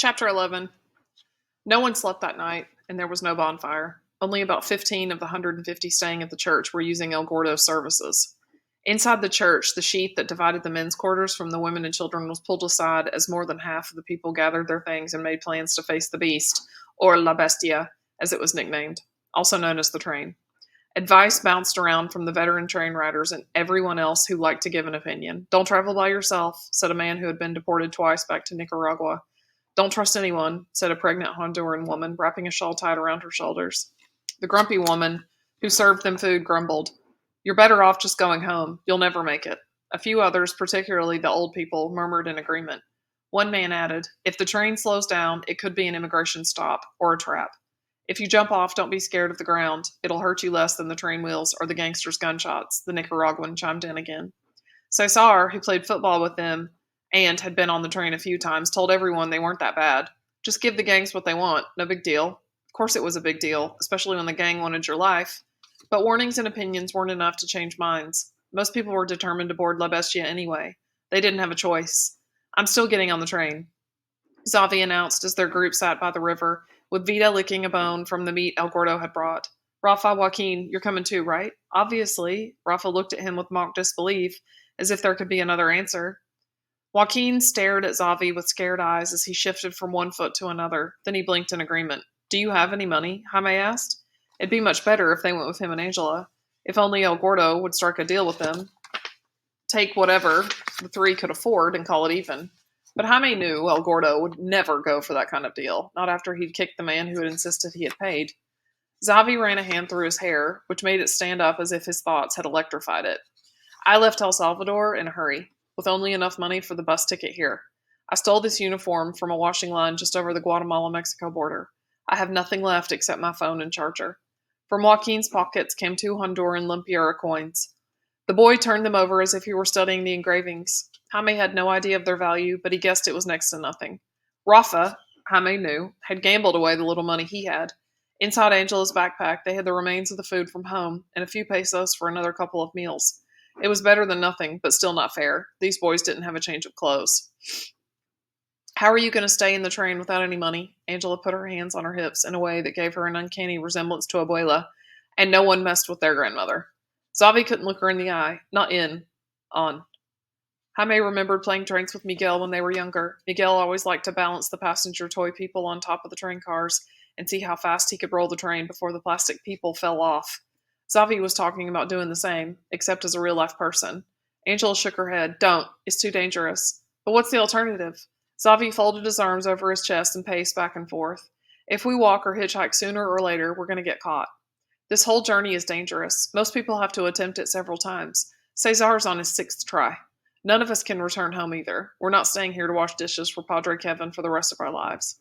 Chapter 11. No one slept that night, and there was no bonfire. Only about 15 of the 150 staying at the church were using El Gordo's services. Inside the church, the sheet that divided the men's quarters from the women and children was pulled aside as more than half of the people gathered their things and made plans to face the beast, or La Bestia, as it was nicknamed, also known as the train. Advice bounced around from the veteran train riders and everyone else who liked to give an opinion. Don't travel by yourself, said a man who had been deported twice back to Nicaragua. Don't trust anyone, said a pregnant Honduran woman, wrapping a shawl tight around her shoulders. The grumpy woman who served them food grumbled, You're better off just going home. You'll never make it. A few others, particularly the old people, murmured in agreement. One man added, If the train slows down, it could be an immigration stop or a trap. If you jump off, don't be scared of the ground. It'll hurt you less than the train wheels or the gangsters' gunshots, the Nicaraguan chimed in again. Cesar, who played football with them and had been on the train a few times, told everyone they weren't that bad. Just give the gangs what they want. No big deal. Of course it was a big deal, especially when the gang wanted your life. But warnings and opinions weren't enough to change minds. Most people were determined to board La Bestia anyway. They didn't have a choice. I'm still getting on the train, Zavi announced as their group sat by the river, with Vida licking a bone from the meat El Gordo had brought. Rafa, Joaquin, you're coming too, right? Obviously. Rafa looked at him with mock disbelief, as if there could be another answer. Joaquin stared at Zavi with scared eyes as he shifted from one foot to another. Then he blinked in agreement. Do you have any money? Jaime asked. It'd be much better if they went with him and Angela. If only El Gordo would strike a deal with them. Take whatever the three could afford and call it even. But Jaime knew El Gordo would never go for that kind of deal, not after he'd kicked the man who had insisted he had paid. Zavi ran a hand through his hair, which made it stand up as if his thoughts had electrified it. I left El Salvador in a hurry, with only enough money for the bus ticket here. I stole this uniform from a washing line just over the Guatemala-Mexico border. I have nothing left except my phone and charger. From Joaquin's pockets came 2 Honduran limpiera coins. The boy turned them over as if he were studying the engravings. Jaime had no idea of their value, but he guessed it was next to nothing. Rafa, Jaime knew, had gambled away the little money he had. Inside Angela's backpack, they had the remains of the food from home and a few pesos for another couple of meals. It was better than nothing, but still not fair. These boys didn't have a change of clothes. How are you going to stay in the train without any money? Angela put her hands on her hips in a way that gave her an uncanny resemblance to Abuela, and no one messed with their grandmother. Zavi couldn't look her in the eye. Not in. On. Jaime remembered playing trains with Miguel when they were younger. Miguel always liked to balance the passenger toy people on top of the train cars and see how fast he could roll the train before the plastic people fell off. Zavi was talking about doing the same, except as a real-life person. Angela shook her head. Don't. It's too dangerous. But what's the alternative? Zavi folded his arms over his chest and paced back and forth. If we walk or hitchhike sooner or later, we're going to get caught. This whole journey is dangerous. Most people have to attempt it several times. Cesar's on his 6th try. None of us can return home either. We're not staying here to wash dishes for Padre Kevin for the rest of our lives.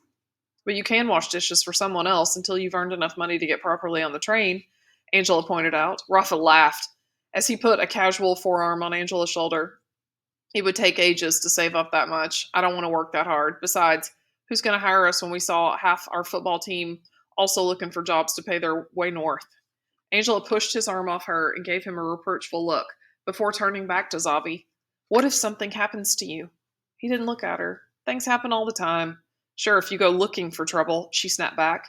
But you can wash dishes for someone else until you've earned enough money to get properly on the train, Angela pointed out. Rafa laughed as he put a casual forearm on Angela's shoulder. It would take ages to save up that much. I don't want to work that hard. Besides, who's going to hire us when we saw half our football team also looking for jobs to pay their way north? Angela pushed his arm off her and gave him a reproachful look before turning back to Zavi. What if something happens to you? He didn't look at her. Things happen all the time. Sure, if you go looking for trouble, she snapped back.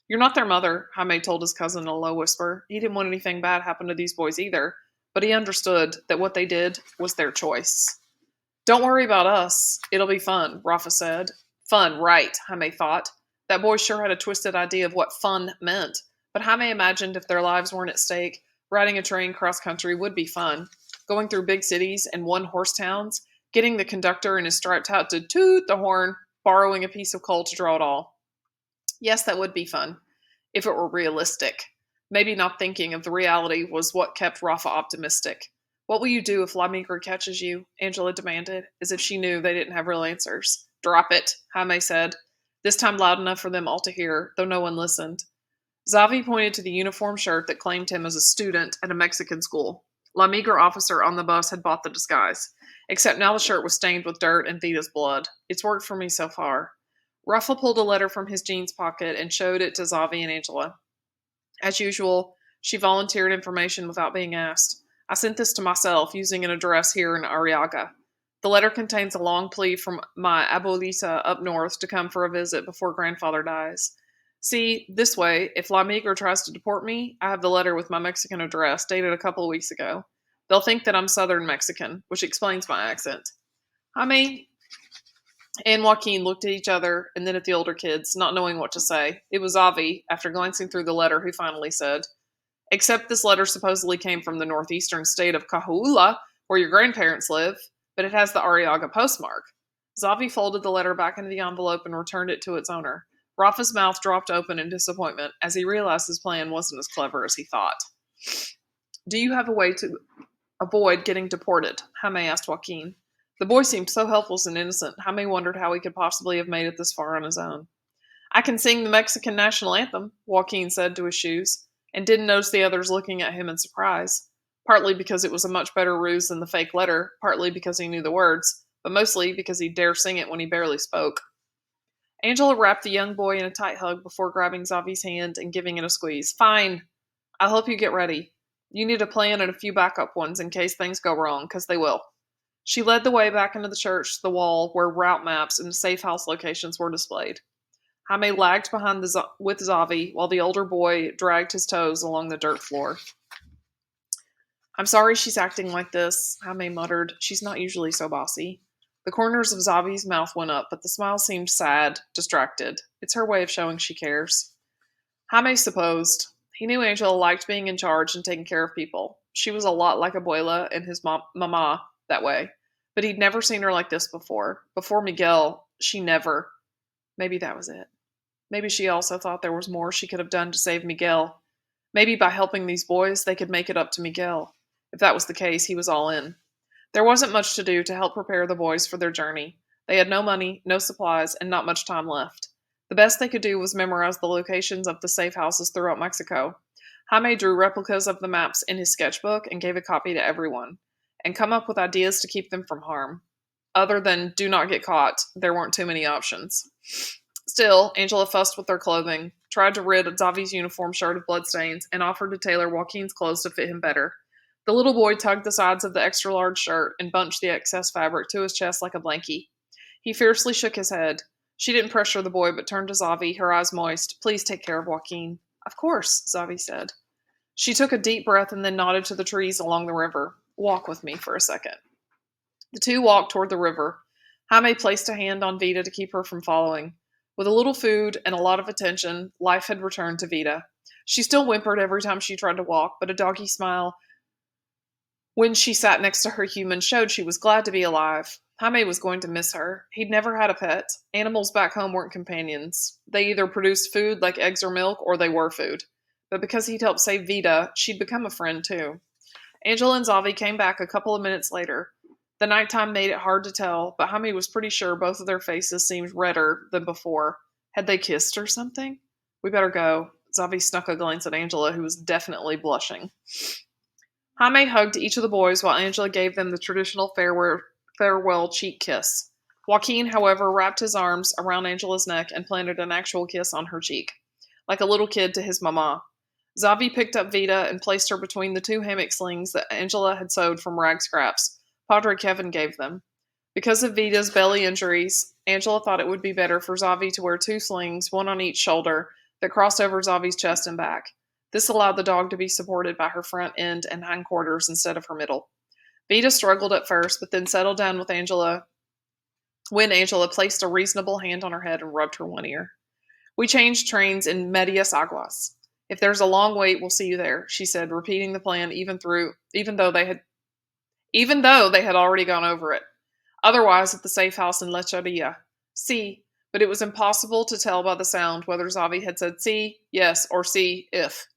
You're not their mother, Jaime told his cousin in a low whisper. He didn't want anything bad happen to these boys either, but he understood that what they did was their choice. Don't worry about us. It'll be fun, Rafa said. Fun, right, Jaime thought. That boy sure had a twisted idea of what fun meant, but Jaime imagined if their lives weren't at stake, riding a train cross-country would be fun. Going through big cities and one-horse towns, getting the conductor in his striped hat to toot the horn, borrowing a piece of coal to draw it all. Yes, that would be fun, if it were realistic. Maybe not thinking of the reality was what kept Rafa optimistic. What will you do if La Migra catches you? Angela demanded, as if she knew they didn't have real answers. Drop it, Jaime said, this time loud enough for them all to hear, though no one listened. Zavi pointed to the uniform shirt that claimed him as a student at a Mexican school. La Migra officer on the bus had bought the disguise, except now the shirt was stained with dirt and Vita's blood. It's worked for me so far. Rafa pulled a letter from his jeans pocket and showed it to Zavi and Angela. As usual, she volunteered information without being asked. I sent this to myself using an address here in Arriaga. The letter contains a long plea from my abuelita up north to come for a visit before grandfather dies. See, this way, if La Migra tries to deport me, I have the letter with my Mexican address, dated a couple of weeks ago. They'll think that I'm Southern Mexican, which explains my accent. Jaime and Joaquin looked at each other and then at the older kids, not knowing what to say. It was Avi, after glancing through the letter, who finally said, "Except this letter supposedly came from the northeastern state of Cahuilla, where your grandparents live, but it has the Arriaga postmark." Zavi folded the letter back into the envelope and returned it to its owner. Rafa's mouth dropped open in disappointment as he realized his plan wasn't as clever as he thought. "Do you have a way to avoid getting deported?" Jaime asked Joaquin. The boy seemed so helpless and innocent, Jaime wondered how he could possibly have made it this far on his own. "I can sing the Mexican national anthem," Joaquin said to his shoes, and didn't notice the others looking at him in surprise, partly because it was a much better ruse than the fake letter, partly because he knew the words, but mostly because he'd dare sing it when he barely spoke. Angela wrapped the young boy in a tight hug before grabbing Zavi's hand and giving it a squeeze. "Fine. I'll help you get ready. You need a plan and a few backup ones in case things go wrong, because they will." She led the way back into the church to the wall where route maps and safe house locations were displayed. Jaime lagged behind with Zavi while the older boy dragged his toes along the dirt floor. "I'm sorry she's acting like this," Jaime muttered. "She's not usually so bossy." The corners of Zavi's mouth went up, but the smile seemed sad, distracted. It's her way of showing she cares. Jaime supposed. He knew Angela liked being in charge and taking care of people. She was a lot like Abuela and his mama that way. But he'd never seen her like this before. Before Miguel, she never. Maybe that was it. Maybe she also thought there was more she could have done to save Miguel. Maybe by helping these boys, they could make it up to Miguel. If that was the case, he was all in. There wasn't much to do to help prepare the boys for their journey. They had no money, no supplies, and not much time left. The best they could do was memorize the locations of the safe houses throughout Mexico. Jaime drew replicas of the maps in his sketchbook and gave a copy to everyone, and come up with ideas to keep them from harm. Other than do not get caught, there weren't too many options. Still, Angela fussed with their clothing, tried to rid Zavi's uniform shirt of bloodstains, and offered to tailor Joaquin's clothes to fit him better. The little boy tugged the sides of the extra-large shirt and bunched the excess fabric to his chest like a blankie. He fiercely shook his head. She didn't pressure the boy, but turned to Zavi, her eyes moist. "Please take care of Joaquin." "Of course," Zavi said. She took a deep breath and then nodded to the trees along the river. "Walk with me for a second." The two walked toward the river. Jaime placed a hand on Vida to keep her from following. With a little food and a lot of attention, life had returned to Vida. She still whimpered every time she tried to walk, but a doggy smile when she sat next to her human showed she was glad to be alive. Jaime was going to miss her. He'd never had a pet. Animals back home weren't companions. They either produced food like eggs or milk, or they were food. But because he'd helped save Vida, she'd become a friend too. Angela and Zavi came back a couple of minutes later. The nighttime made it hard to tell, but Jaime was pretty sure both of their faces seemed redder than before. Had they kissed or something? "We better go." Zavi snuck a glance at Angela, who was definitely blushing. Jaime hugged each of the boys while Angela gave them the traditional farewell cheek kiss. Joaquin, however, wrapped his arms around Angela's neck and planted an actual kiss on her cheek, like a little kid to his mama. Zavi picked up Vida and placed her between the two hammock slings that Angela had sewed from rag scraps Padre Kevin gave them. Because of Vida's belly injuries, Angela thought it would be better for Zavi to wear two slings, one on each shoulder, that crossed over Zavi's chest and back. This allowed the dog to be supported by her front end and hindquarters instead of her middle. Vida struggled at first, but then settled down with Angela when Angela placed a reasonable hand on her head and rubbed her one ear. "We changed trains in Medias Aguas. If there's a long wait, we'll see you there," she said, repeating the plan even though they had already gone over it. "Otherwise, at the safe house in Lecheria. See," but it was impossible to tell by the sound whether Zavi had said "see, yes," or "see, if."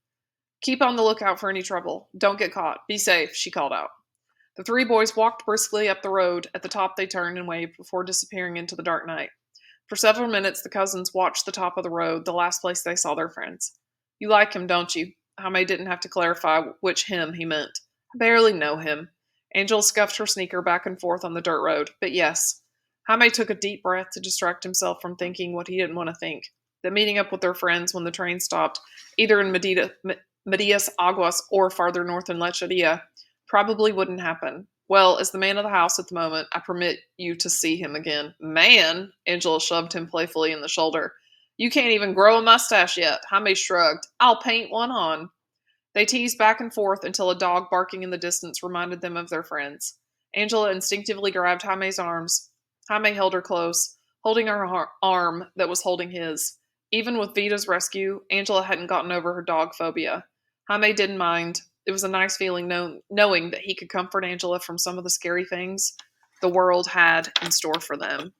"Keep on the lookout for any trouble. Don't get caught. Be safe," she called out. The three boys walked briskly up the road. At the top they turned and waved before disappearing into the dark night. For several minutes the cousins watched the top of the road, the last place they saw their friends. "You like him, don't you?" Jaime didn't have to clarify which him he meant. "I barely know him." Angel scuffed her sneaker back and forth on the dirt road. "But yes." Jaime took a deep breath to distract himself from thinking what he didn't want to think. That meeting up with their friends when the train stopped, either in Medias Aguas or farther north in Lecheria, probably wouldn't happen. Well, as the man of the house at the moment, I permit you to see him again. Man! Angela shoved him playfully in the shoulder. You can't even grow a mustache yet. Jaime shrugged. I'll paint one on. They teased back and forth until a dog barking in the distance reminded them of their friends. Angela instinctively grabbed Jaime's arms. Jaime held her close, holding her arm that was holding his. Even with Vita's rescue, Angela hadn't gotten over her dog phobia. Jaime didn't mind. It was a nice feeling knowing that he could comfort Angela from some of the scary things the world had in store for them.